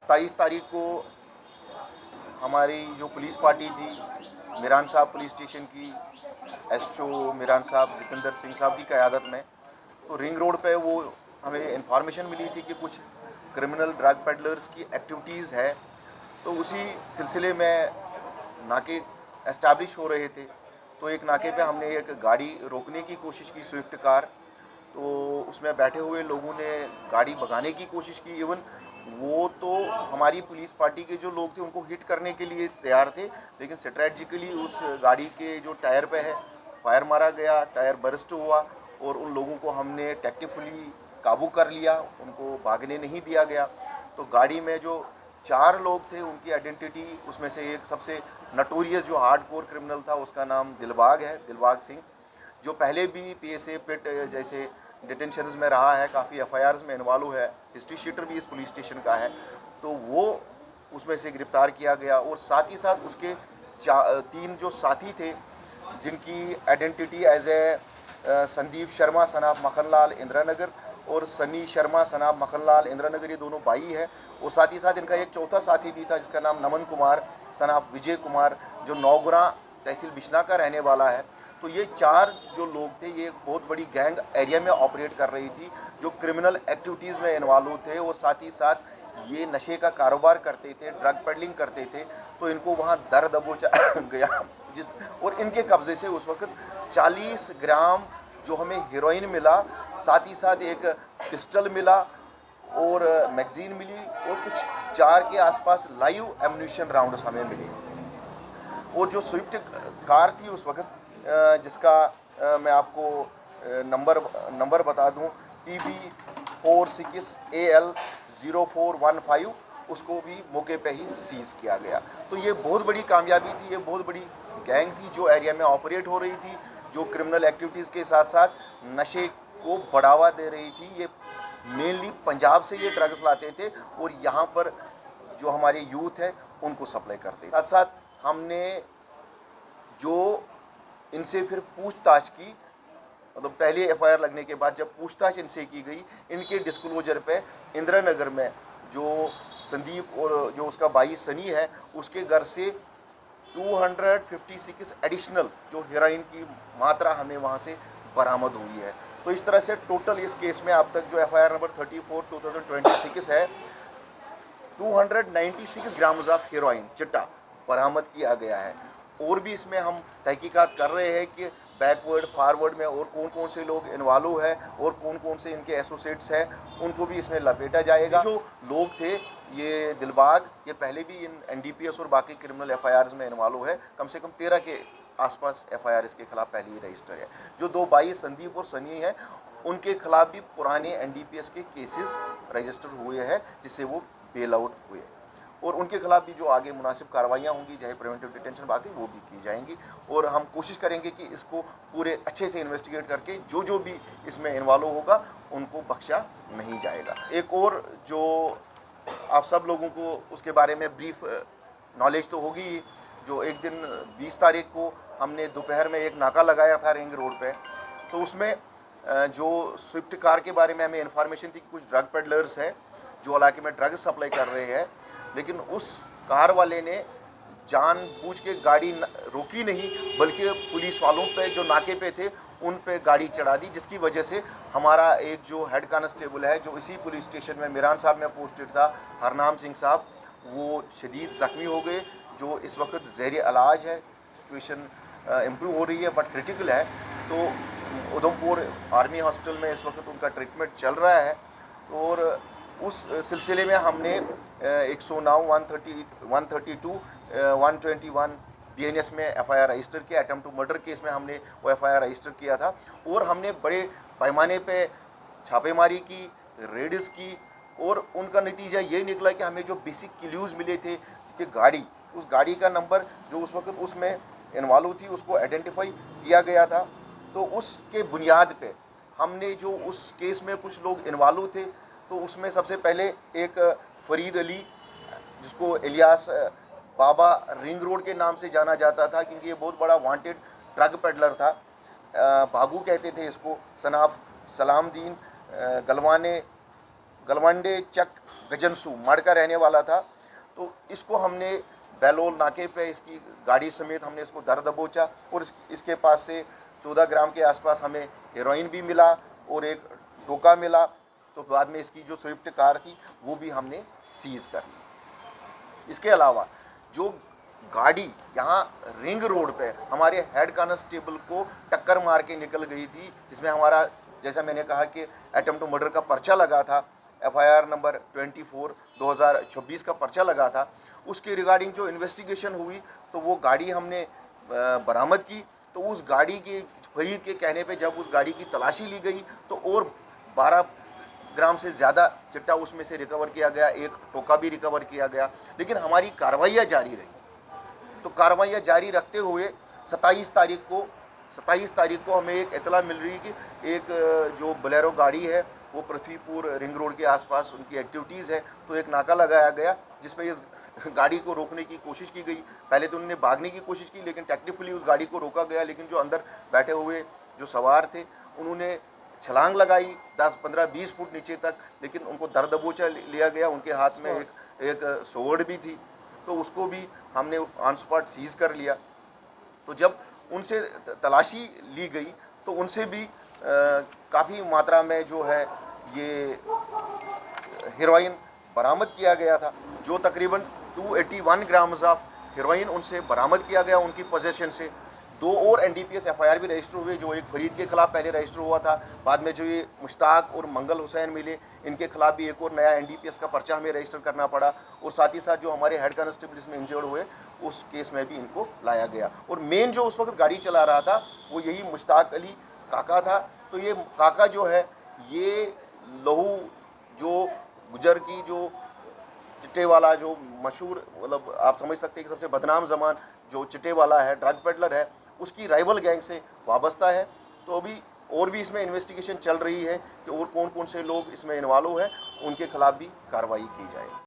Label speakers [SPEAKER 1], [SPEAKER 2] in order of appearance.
[SPEAKER 1] 23 तारीख को हमारी जो पुलिस पार्टी थी, मीरान साहब पुलिस स्टेशन की एसएचओ मीरान साहब, जितेंद्र सिंह साहब की क़यादत में, तो रिंग रोड पे वो हमें इन्फॉर्मेशन मिली थी कि कुछ क्रिमिनल ड्रग पेडलर्स की एक्टिविटीज़ है। तो उसी सिलसिले में नाके एस्टैब्लिश हो रहे थे। तो एक नाके पे हमने एक गाड़ी रोकने की कोशिश की, स्विफ्ट कार। तो उसमें बैठे हुए लोगों ने गाड़ी भगाने की कोशिश की। इवन वो तो हमारी पुलिस पार्टी के जो लोग थे उनको हिट करने के लिए तैयार थे, लेकिन स्ट्रेटजिकली उस गाड़ी के जो टायर पे है फायर मारा गया, टायर बर्स्ट हुआ और उन लोगों को हमने टैक्टिफुली काबू कर लिया, उनको भागने नहीं दिया गया। तो गाड़ी में जो 4 लोग थे उनकी आइडेंटिटी, उसमें से एक सबसे नटोरियस जो हार्डकोर क्रिमिनल था उसका नाम दिलबाग है, दिलबाग सिंह, जो पहले भी पीएसए पिट जैसे डिटेंशंस में रहा है, काफ़ी एफआईआर्स में इन्वॉल्व है, हिस्ट्री शीटर भी इस पुलिस स्टेशन का है। तो वो उसमें से गिरफ्तार किया गया और साथ ही साथ उसके 3 जो साथी थे जिनकी identity as a Sandeep Sharma सनाब मखनलाल इंदिरानगर और सनी शर्मा सनाब मखनलाल इंदिरानगर, ये दोनों भाई है। और साथ ही साथ इनका एक चौथा साथी भी था जिसका नाम नमन कुमार सनाब विजय कुमार, जो नौगुरा तहसील बिश्ना का रहने वाला है। तो ये 4 जो लोग थे, ये बहुत बड़ी गैंग एरिया में ऑपरेट कर रही थी, जो क्रिमिनल एक्टिविटीज़ में इन्वॉल्व थे और साथ ही साथ ये नशे का कारोबार करते थे, ड्रग पेडलिंग करते थे। तो इनको वहाँ दर दबोचा गया जिस और इनके कब्ज़े से उस वक्त 40 ग्राम जो हमें हेरोइन मिला, साथ ही साथ एक पिस्टल मिला और मैगज़ीन मिली और कुछ 4 के आसपास लाइव एम्यूनिशन राउंड्स हमें मिली। और जो स्विफ्ट कार थी उस वक्त, जिसका मैं आपको नंबर बता दूं, PB46AL0415, उसको भी मौके पे ही सीज किया गया। तो ये बहुत बड़ी कामयाबी थी, ये बहुत बड़ी गैंग थी जो एरिया में ऑपरेट हो रही थी, जो क्रिमिनल एक्टिविटीज़ के साथ साथ नशे को बढ़ावा दे रही थी। ये मेनली पंजाब से ये ड्रग्स लाते थे और यहाँ पर जो हमारे यूथ है उनको सप्लाई करते। साथ साथ हमने जो इनसे फिर पूछताछ की, मतलब पहले एफआईआर लगने के बाद जब पूछताछ इनसे की गई, इनके डिस्क्लोजर पे इंदिरानगर में जो संदीप और जो उसका भाई सनी है, उसके घर से 256 एडिशनल जो हेरोइन की मात्रा हमें वहाँ से बरामद हुई है। तो इस तरह से टोटल इस केस में अब तक जो एफआईआर नंबर 34/2026 है, 296 ग्राम्स ऑफ हेरोइन चिट्टा बरामद किया गया है। और भी इसमें हम तहकीकात कर रहे हैं कि बैकवर्ड फॉरवर्ड में और कौन कौन से लोग इन्वॉल्व है और कौन कौन से इनके एसोसिएट्स हैं, उनको भी इसमें लपेटा जाएगा। जो लोग थे ये दिलबाग, ये पहले भी इन एनडीपीएस और बाकी क्रिमिनल एफआईआर्स में इन्वॉल्व है, कम से कम 13 के आसपास एफआईआर इसके खिलाफ पहले ही रजिस्टर है। जो 2 भाई संदीप और सनी हैं, उनके खिलाफ भी पुराने एनडीपीएस के केसेस रजिस्टर हुए हैं, जिससे वो बेल आउट हुए और उनके खिलाफ भी जो आगे मुनासिब कार्रवाइयाँ होंगी, चाहे प्रिवेंटिव डिटेंशन बाकी, वो भी की जाएंगी। और हम कोशिश करेंगे कि इसको पूरे अच्छे से इन्वेस्टिगेट करके जो भी इसमें इन्वॉल्व होगा उनको बख्शा नहीं जाएगा। एक और जो आप सब लोगों को उसके बारे में ब्रीफ नॉलेज तो होगी, जो एक दिन 20 तारीख को हमने दोपहर में एक नाका लगाया था रिंग रोड पे। तो उसमें जो स्विफ्ट कार के बारे में हमें इन्फॉर्मेशन थी कि कुछ ड्रग पेडलर्स हैं जो इलाके में ड्रग्स सप्लाई कर रहे हैं, लेकिन उस कार वाले ने जानबूझ के गाड़ी रोकी नहीं, बल्कि पुलिस वालों पे जो नाके पे थे उन पे गाड़ी चढ़ा दी, जिसकी वजह से हमारा एक जो हेड कांस्टेबल है जो इसी पुलिस स्टेशन में मीरान साहब में पोस्टेड था, हरनाम सिंह साहब, वो शदीद ज़ख्मी हो गए, जो इस वक्त ज़ेर इलाज है। सिचुएशन इम्प्रूव हो रही है बट क्रिटिकल है। तो उधमपुर आर्मी हॉस्पिटल में इस वक्त उनका ट्रीटमेंट चल रहा है। और उस सिलसिले में हमने 109, 130, 132, 121 बीएनएस में एफआईआर रजिस्टर किया। अटेम्प्ट टू मर्डर केस में हमने वो एफआईआर रजिस्टर किया था और हमने बड़े पैमाने पे छापेमारी की, रेड्स की और उनका नतीजा ये निकला कि हमें जो बेसिक क्लूज़ मिले थे कि गाड़ी, उस गाड़ी का नंबर जो उस वक्त उसमें इन्वॉल्व थी उसको आइडेंटिफाई किया गया था। तो उसके बुनियाद पे हमने जो उस केस में कुछ लोग इन्वॉल्व थे, तो उसमें सबसे पहले एक फरीद अली, जिसको इलियास बाबा रिंग रोड के नाम से जाना जाता था क्योंकि ये बहुत बड़ा वांटेड ड्रग पेडलर था, बागू कहते थे इसको, सनाफ सलामदीन गलवाने गलवंडे चक गजनसू माड़ का रहने वाला था। तो इसको हमने बैलोल नाके पे इसकी गाड़ी समेत हमने इसको दर दबोचा और इसके पास से 14 ग्राम के आसपास हमें हेरोइन भी मिला और एक टोका मिला। तो बाद में इसकी जो स्विफ्ट कार थी वो भी हमने सीज कर ली। इसके अलावा जो गाड़ी यहाँ रिंग रोड पे हमारे हेड कांस्टेबल को टक्कर मार के निकल गई थी, जिसमें हमारा, जैसा मैंने कहा कि अटेम्प्ट टू मर्डर का पर्चा लगा था, FIR नंबर 24 2026 का पर्चा लगा था, उसके रिगार्डिंग जो इन्वेस्टिगेशन हुई तो वो गाड़ी हमने बरामद की। तो उस गाड़ी के फरीद के कहने पे जब उस गाड़ी की तलाशी ली गई तो और 12 ग्राम से ज़्यादा चिट्टा उसमें से रिकवर किया गया, एक टोका भी रिकवर किया गया। लेकिन हमारी कार्रवाइयाँ जारी रही। तो कार्रवाइयाँ जारी रखते हुए 27 तारीख को हमें एक इतला मिल रही कि एक जो बोलेरो गाड़ी है वो पृथ्वीपुर रिंग रोड के आसपास उनकी एक्टिविटीज़ है। तो एक नाका लगाया गया जिसमें इस गाड़ी को रोकने की कोशिश की गई। पहले तो उन्होंने भागने की कोशिश की, लेकिन टेक्निकली उस गाड़ी को रोका गया। लेकिन जो अंदर बैठे हुए जो सवार थे उन्होंने छलांग लगाई 10, 15, 20 फुट नीचे तक, लेकिन उनको दर दबोचा लिया गया। उनके हाथ में एक सोर्ड भी थी, तो उसको भी हमने ऑन स्पॉट सीज कर लिया। तो जब उनसे तलाशी ली गई तो उनसे भी काफ़ी मात्रा में जो है ये हेरोइन बरामद किया गया था, जो तकरीबन 281 ग्राम्स ऑफ हेरोइन उनसे बरामद किया गया उनकी पोजेशन से। 2 और NDPS FIR भी रजिस्टर हुए, जो एक फरीद के खिलाफ पहले रजिस्टर हुआ था। बाद में जो ये मुश्ताक और मंगल हुसैन मिले, इनके खिलाफ भी एक और नया NDPS का पर्चा हमें रजिस्टर करना पड़ा। और साथ ही साथ जो हमारे हेड कांस्टेबल इसमें इंजर्ड हुए उस केस में भी इनको लाया गया। और मेन जो उस वक्त गाड़ी चला रहा था वो यही मुश्ताक अली काका था। तो ये काका जो है ये लहू जो गुजर की जो चिट्टे वाला जो मशहूर, मतलब आप समझ सकते हैं कि सबसे बदनाम ज़मान जो चिट्टे वाला है, ड्रग पेडलर है, उसकी राइवल गैंग से वाबस्ता है। तो अभी और भी इसमें इन्वेस्टिगेशन चल रही है कि और कौन कौन से लोग इसमें इन्वॉल्व हैं, उनके खिलाफ भी कार्रवाई की जाए।